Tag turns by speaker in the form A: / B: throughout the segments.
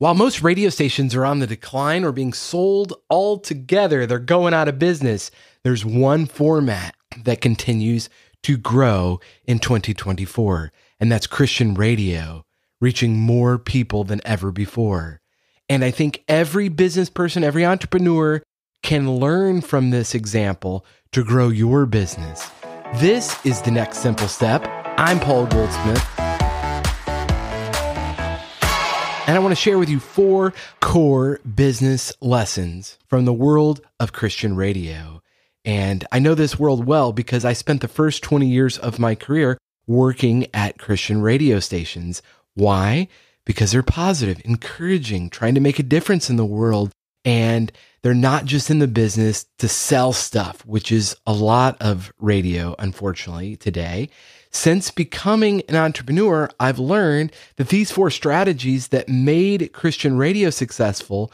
A: While most radio stations are on the decline or being sold altogether, they're going out of business, there's one format that continues to grow in 2024, and that's Christian radio, reaching more people than ever before. And I think every business person, every entrepreneur can learn from this example to grow your business. This is The Next Simple Step. I'm Paul Goldsmith. And I want to share with you 4 core business lessons from the world of Christian radio. And I know this world well because I spent the first 20 years of my career working at Christian radio stations. Why? Because they're positive, encouraging, trying to make a difference in the world. And they're not just in the business to sell stuff, which is a lot of radio, unfortunately, today. Since becoming an entrepreneur, I've learned that these 4 strategies that made Christian radio successful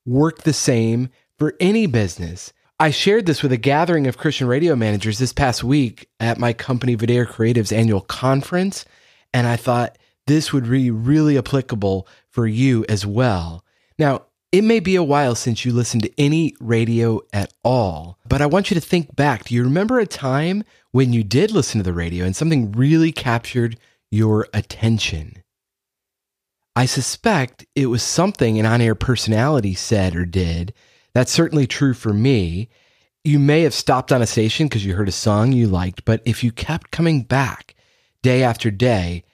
A: work the same for any business. I shared this with a gathering of Christian radio managers this past week at my company Vidair Creative's annual conference, and I thought this would be really applicable for you as well. Now, it may be a while since you listened to any radio at all, but I want you to think back. Do you remember a time when you did listen to the radio and something really captured your attention? I suspect it was something an on-air personality said or did. That's certainly true for me. You may have stopped on a station because you heard a song you liked, but if you kept coming back day after day,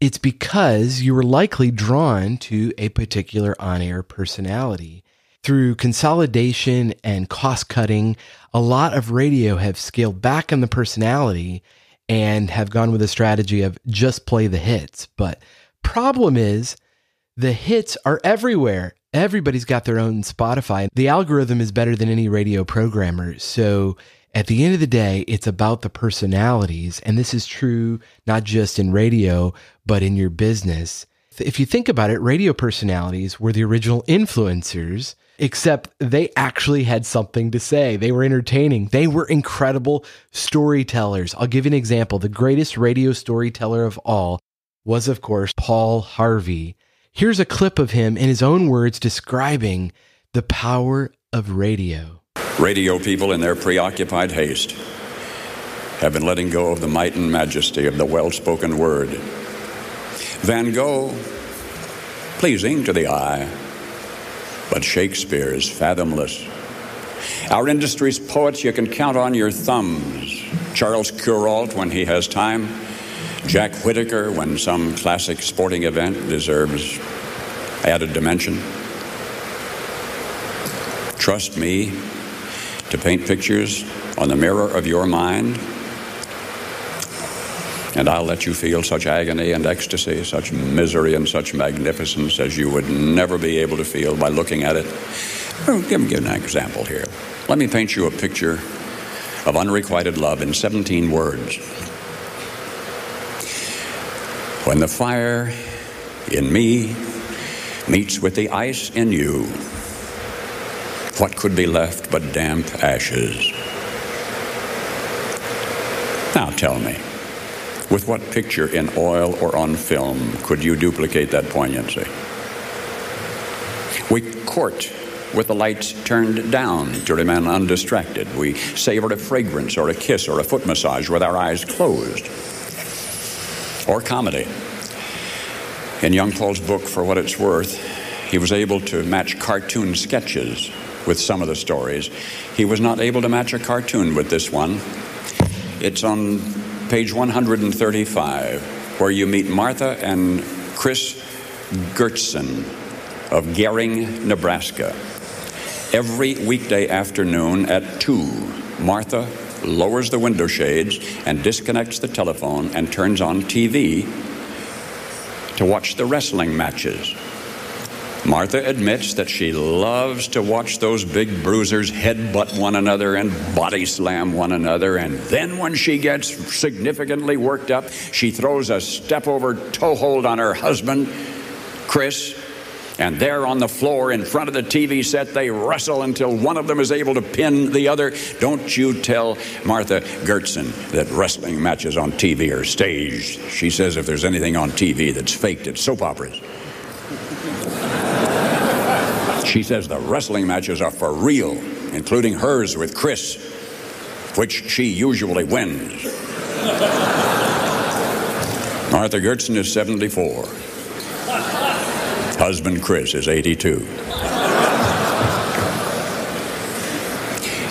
A: it's because you were likely drawn to a particular on-air personality. Through consolidation and cost-cutting, a lot of radio have scaled back on the personality and have gone with a strategy of just play the hits. But problem is, the hits are everywhere. Everybody's got their own Spotify. The algorithm is better than any radio programmer. So at the end of the day, it's about the personalities. And this is true not just in radio, but in your business. If you think about it, radio personalities were the original influencers, except they actually had something to say. They were entertaining. They were incredible storytellers. I'll give you an example. The greatest radio storyteller of all was, of course, Paul Harvey. Here's a clip of him in his own words describing the power of radio.
B: Radio people in their preoccupied haste have been letting go of the might and majesty of the well-spoken word. Van Gogh, pleasing to the eye, but Shakespeare is fathomless. Our industry's poets you can count on your thumbs. Charles Kuralt when he has time. Jack Whittaker when some classic sporting event deserves added dimension. Trust me to paint pictures on the mirror of your mind, and I'll let you feel such agony and ecstasy, such misery and such magnificence as you would never be able to feel by looking at it. Well, give me an example here. Let me paint you a picture of unrequited love in 17 words. When the fire in me meets with the ice in you, what could be left but damp ashes? Now tell me, with what picture in oil or on film could you duplicate that poignancy? We court with the lights turned down to remain undistracted. We savor a fragrance or a kiss or a foot massage with our eyes closed. Or comedy. In young Paul's book, For What It's Worth, he was able to match cartoon sketches with some of the stories. He was not able to match a cartoon with this one. It's on page 135, where you meet Martha and Chris Gertson of Gering, Nebraska. Every weekday afternoon at 2, Martha lowers the window shades and disconnects the telephone and turns on TV to watch the wrestling matches. Martha admits that she loves to watch those big bruisers headbutt one another and body slam one another, and then when she gets significantly worked up, she throws a step-over toe hold on her husband, Chris, and there on the floor in front of the TV set, they wrestle until one of them is able to pin the other. Don't you tell Martha Gertson that wrestling matches on TV are staged. She says if there's anything on TV that's faked, it's soap operas. She says the wrestling matches are for real, including hers with Chris, which she usually wins. Martha Gertzen is 74. Husband Chris is 82.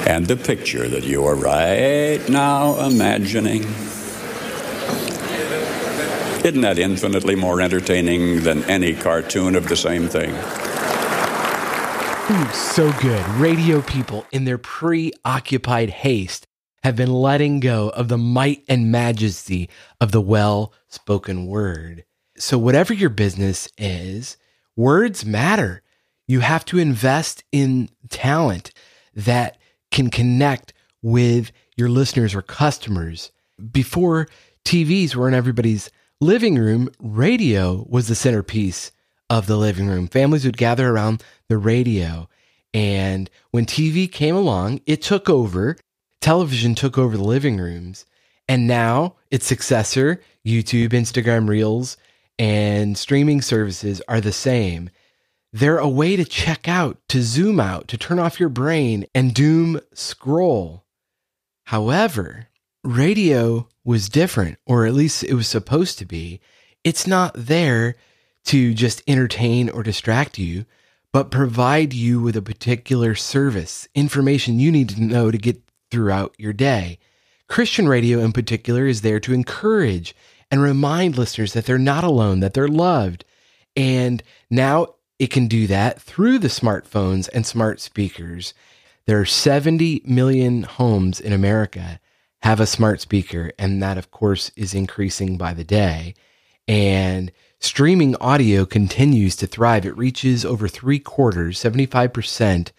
B: And the picture that you are right now imagining, isn't that infinitely more entertaining than any cartoon of the same thing?
A: Ooh, so good. Radio people, in their preoccupied haste, have been letting go of the might and majesty of the well-spoken word. So whatever your business is, words matter. You have to invest in talent that can connect with your listeners or customers. Before TVs were in everybody's living room, radio was the centerpiece of the living room. Families would gather around the radio. And when TV came along, it took over. Television took over the living rooms. And now its successor, YouTube, Instagram Reels, and streaming services are the same. They're a way to check out, to zoom out, to turn off your brain and doom scroll. However, radio was different, or at least it was supposed to be. It's not there to just entertain or distract you, but provide you with a particular service, information you need to know to get throughout your day. Christian radio in particular is there to encourage and remind listeners that they're not alone, that they're loved. And now it can do that through the smartphones and smart speakers. There are 70 million homes in America have a smart speaker, and that, of course, is increasing by the day. And streaming audio continues to thrive. It reaches over 3/4, 75%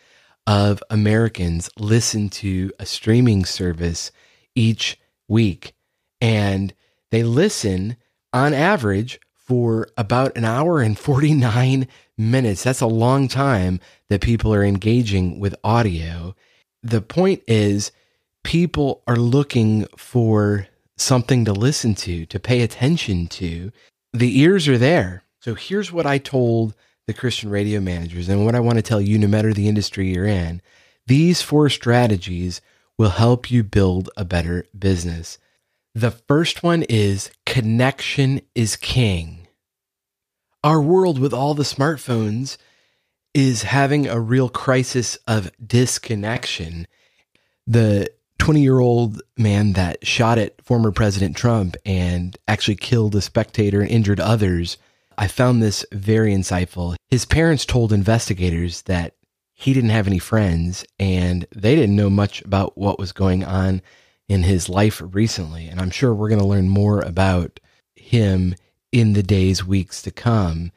A: of Americans listen to a streaming service each week. And they listen on average for about an hour and 49 minutes. That's a long time that people are engaging with audio. The point is, people are looking for something to listen to pay attention to. The ears are there. So here's what I told the Christian radio managers, and what I want to tell you, no matter the industry you're in. These 4 strategies will help you build a better business. The first one is connection is king. Our world with all the smartphones is having a real crisis of disconnection. The 20-year-old man that shot at former President Trump and actually killed a spectator and injured others, I found this very insightful. His parents told investigators that he didn't have any friends and they didn't know much about what was going on in his life recently. And I'm sure we're going to learn more about him in the days, weeks to come.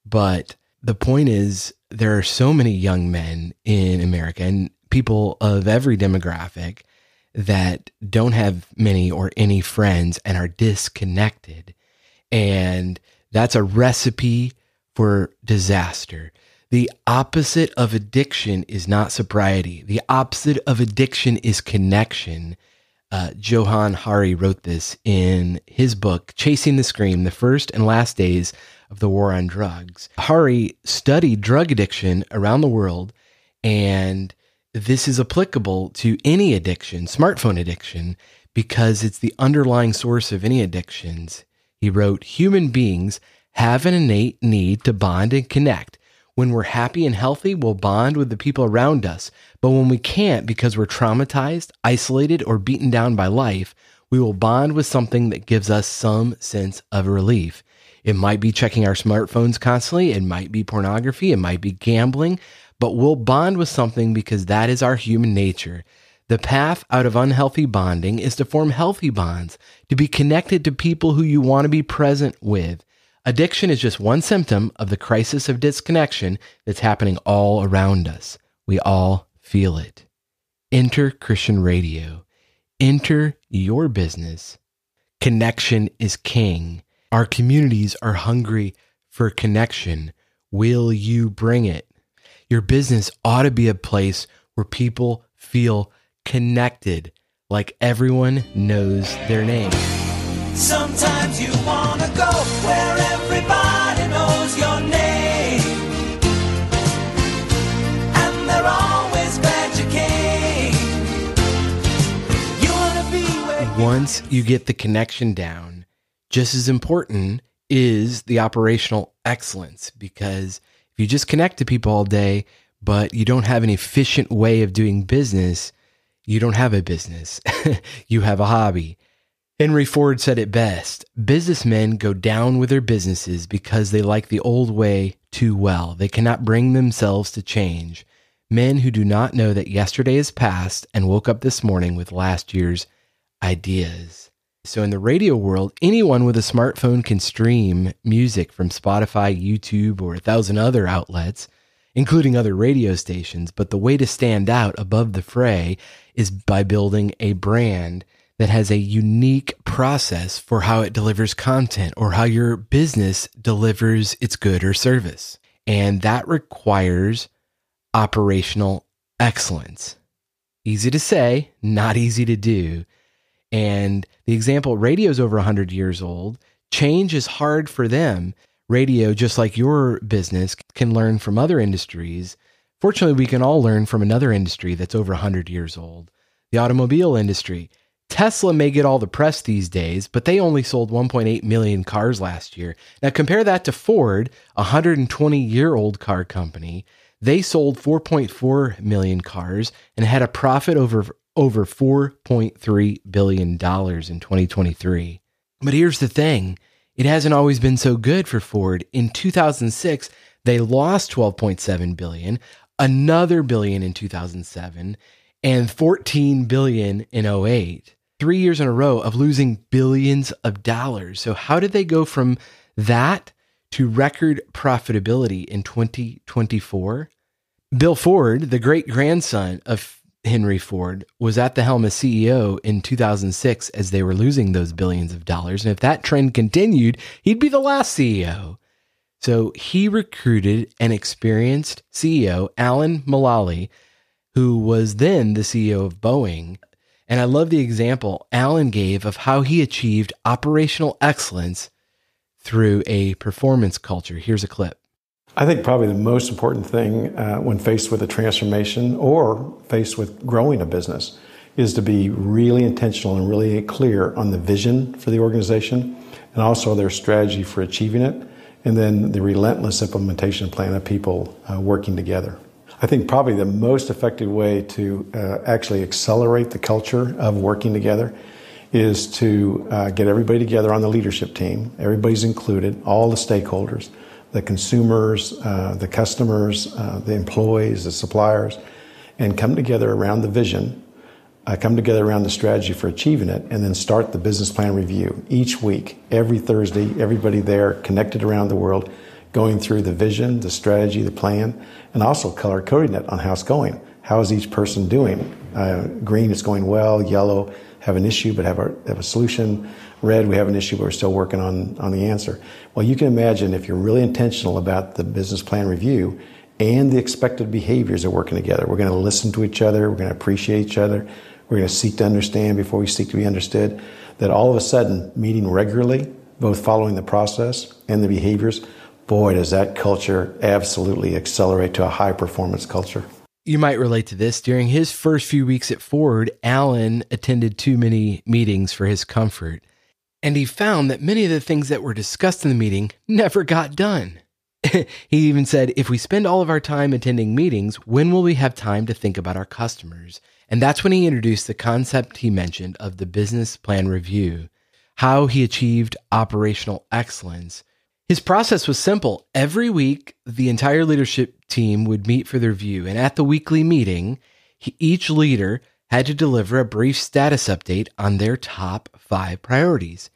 A: But the point is, there are so many young men in America and people of every demographic that don't have many or any friends and are disconnected. And that's a recipe for disaster. The opposite of addiction is not sobriety. The opposite of addiction is connection. Johann Hari wrote this in his book, Chasing the Scream, The First and Last Days of the War on Drugs. Hari studied drug addiction around the world, and this is applicable to any addiction, smartphone addiction, because it's the underlying source of any addictions. He wrote, human beings have an innate need to bond and connect. When we're happy and healthy, we'll bond with the people around us. But when we can't because we're traumatized, isolated, or beaten down by life, we will bond with something that gives us some sense of relief. It might be checking our smartphones constantly. It might be pornography. It might be gambling. But we'll bond with something because that is our human nature. The path out of unhealthy bonding is to form healthy bonds, to be connected to people who you want to be present with. Addiction is just one symptom of the crisis of disconnection that's happening all around us. We all feel it. Enter Christian radio. Enter your business. Connection is king. Our communities are hungry for connection. Will you bring it? Your business ought to be a place where people feel connected, like everyone knows their name.
C: Sometimes you want to go where everybody knows your name.
A: once you get the connection down, just as important is the operational excellence, because if you just connect to people all day, but you don't have an efficient way of doing business, you don't have a business. You have a hobby. Henry Ford said it best: businessmen go down with their businesses because they like the old way too well. They cannot bring themselves to change. Men who do not know that yesterday is past and woke up this morning with last year's ideas. So in the radio world, anyone with a smartphone can stream music from Spotify, YouTube, or 1,000 other outlets, including other radio stations. But the way to stand out above the fray is by building a brand that has a unique process for how it delivers content or how your business delivers its good or service. And that requires operational excellence. Easy to say, not easy to do. And the example, radio's over 100 years old. Change is hard for them. Radio, just like your business, can learn from other industries. Fortunately, we can all learn from another industry that's over 100 years old. The automobile industry. Tesla may get all the press these days, but they only sold 1.8 million cars last year. Now compare that to Ford, a 120-year-old car company. They sold 4.4 million cars and had a profit over $4.3 billion in 2023. But here's the thing. It hasn't always been so good for Ford. In 2006, they lost $12.7 billion, another billion in 2007, and $14 billion in 2008. 3 years in a row of losing billions of dollars. So how did they go from that to record profitability in 2024? Bill Ford, the great-grandson of Henry Ford, was at the helm as CEO in 2006 as they were losing those billions of dollars. And if that trend continued, he'd be the last CEO. So he recruited an experienced CEO, Alan Mulally, who was then the CEO of Boeing. And I love the example Alan gave of how he achieved operational excellence through a performance culture. Here's a clip.
D: I think probably the most important thing when faced with a transformation or faced with growing a business is to be really intentional and really clear on the vision for the organization and also their strategy for achieving it, and then the relentless implementation plan of people working together. I think probably the most effective way to actually accelerate the culture of working together is to get everybody together on the leadership team. Everybody's included, all the stakeholders, the consumers, the customers, the employees, the suppliers, and come together around the vision, come together around the strategy for achieving it, and then start the business plan review each week, every Thursday, everybody there connected around the world, going through the vision, the strategy, the plan, and also color coding it on how it's going. How is each person doing? Green, it's going well. Yellow, have an issue but have a solution. Red, we have an issue but we're still working on the answer. Well, you can imagine if you're really intentional about the business plan review and the expected behaviors of working together. We're going to listen to each other. We're going to appreciate each other. We're going to seek to understand before we seek to be understood. That all of a sudden, meeting regularly, both following the process and the behaviors, boy, does that culture absolutely accelerate to a high-performance culture.
A: You might relate to this. During his first few weeks at Ford, Alan attended too many meetings for his comfort, and he found that many of the things that were discussed in the meeting never got done. He even said, if we spend all of our time attending meetings, when will we have time to think about our customers? And that's when he introduced the concept he mentioned of the business plan review, how he achieved operational excellence. His process was simple. Every week, the entire leadership team would meet for their review, and at the weekly meeting, each leader had to deliver a brief status update on their top 5 priorities.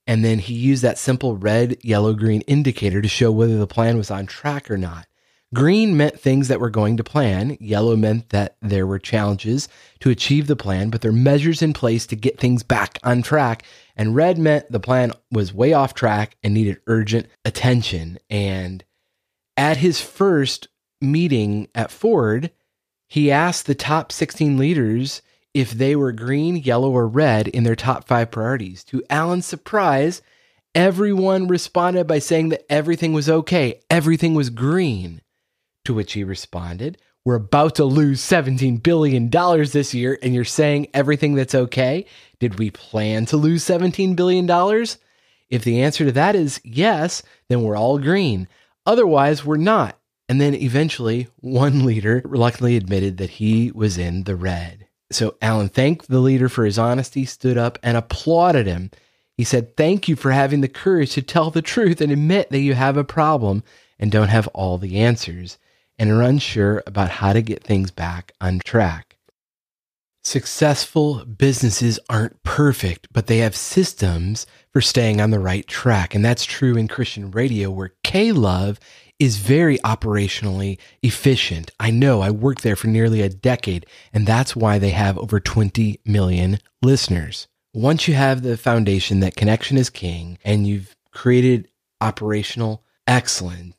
A: And then he used that simple red, yellow, green indicator to show whether the plan was on track or not. Green meant things that were going to plan. Yellow meant that there were challenges to achieve the plan, but there are measures in place to get things back on track. And red meant the plan was way off track and needed urgent attention. And at his first meeting at Ford, he asked the top 16 leaders if they were green, yellow, or red in their top 5 priorities. To Alan's surprise, everyone responded by saying that everything was okay. Everything was green. To which he responded, "We're about to lose $17 billion this year, and you're saying everything that's okay? Did we plan to lose $17 billion? If the answer to that is yes, then we're all green. Otherwise, we're not." And then eventually, one leader reluctantly admitted that he was in the red. So Alan thanked the leader for his honesty, stood up, and applauded him. He said, "Thank you for having the courage to tell the truth and admit that you have a problem and don't have all the answers, and are unsure about how to get things back on track." Successful businesses aren't perfect, but they have systems for staying on the right track. And that's true in Christian radio, where K-Love is very operationally efficient. I know, I worked there for nearly a decade, and that's why they have over 20 million listeners. Once you have the foundation that connection is king, and you've created operational excellence,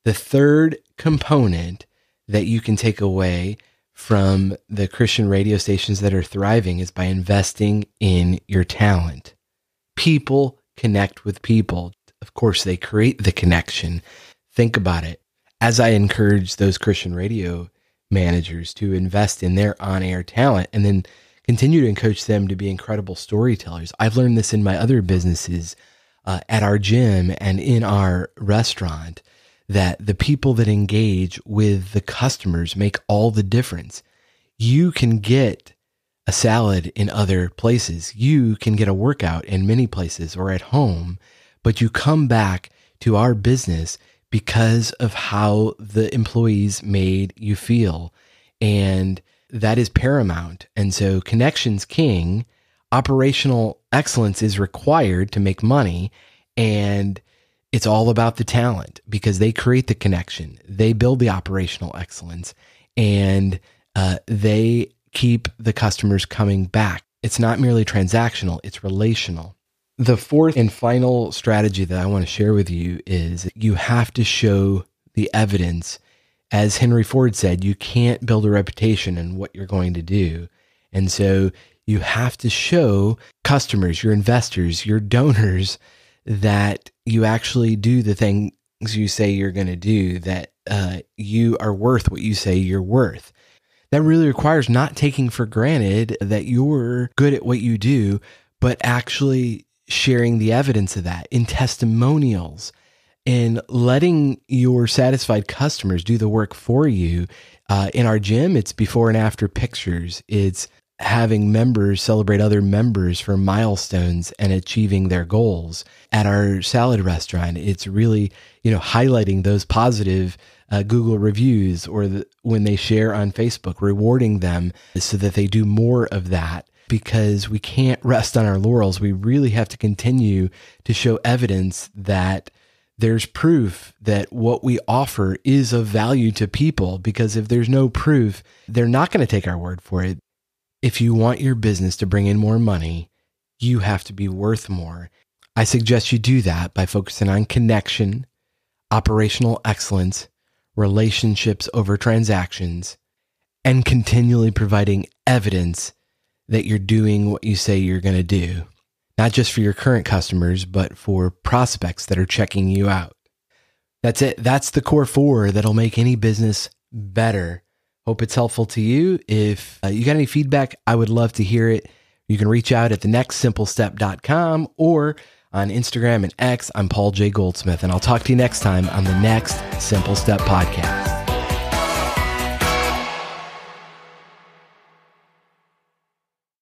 A: the third component that you can take away from the Christian radio stations that are thriving is by investing in your talent. People connect with people. Of course, they create the connection. Think about it. As I encourage those Christian radio managers to invest in their on-air talent and then continue to encourage them to be incredible storytellers. I've learned this in my other businesses, at our gym and in our restaurant, that the people that engage with the customers make all the difference. You can get a salad in other places. You can get a workout in many places or at home, but you come back to our business because of how the employees made you feel. And that is paramount. And so connection's king. Operational excellence is required to make money. And it's all about the talent because they create the connection. They build the operational excellence, and they keep the customers coming back. It's not merely transactional, it's relational. The fourth and final strategy that I want to share with you is you have to show the evidence. As Henry Ford said, you can't build a reputation in what you're going to do. And so you have to show customers, your investors, your donors, that you actually do the things you say you're going to do, that you are worth what you say you're worth. That really requires not taking for granted that you're good at what you do, but actually sharing the evidence of that in testimonials and letting your satisfied customers do the work for you. In our gym, it's before and after pictures. It's having members celebrate other members for milestones and achieving their goals. At our salad restaurant, it's really, highlighting those positive Google reviews, or when they share on Facebook, rewarding them so that they do more of that, because we can't rest on our laurels. We really have to continue to show evidence that there's proof that what we offer is of value to people, because if there's no proof, they're not going to take our word for it. If you want your business to bring in more money, you have to be worth more. I suggest you do that by focusing on connection, operational excellence, relationships over transactions, and continually providing evidence that you're doing what you say you're going to do, not just for your current customers, but for prospects that are checking you out. That's it. That's the core four that'll make any business better. Hope it's helpful to you. If you got any feedback, I would love to hear it. You can reach out at thenextsimplestep.com or on Instagram and X. I'm Paul J. Goldsmith, and I'll talk to you next time on the Next Simple Step Podcast.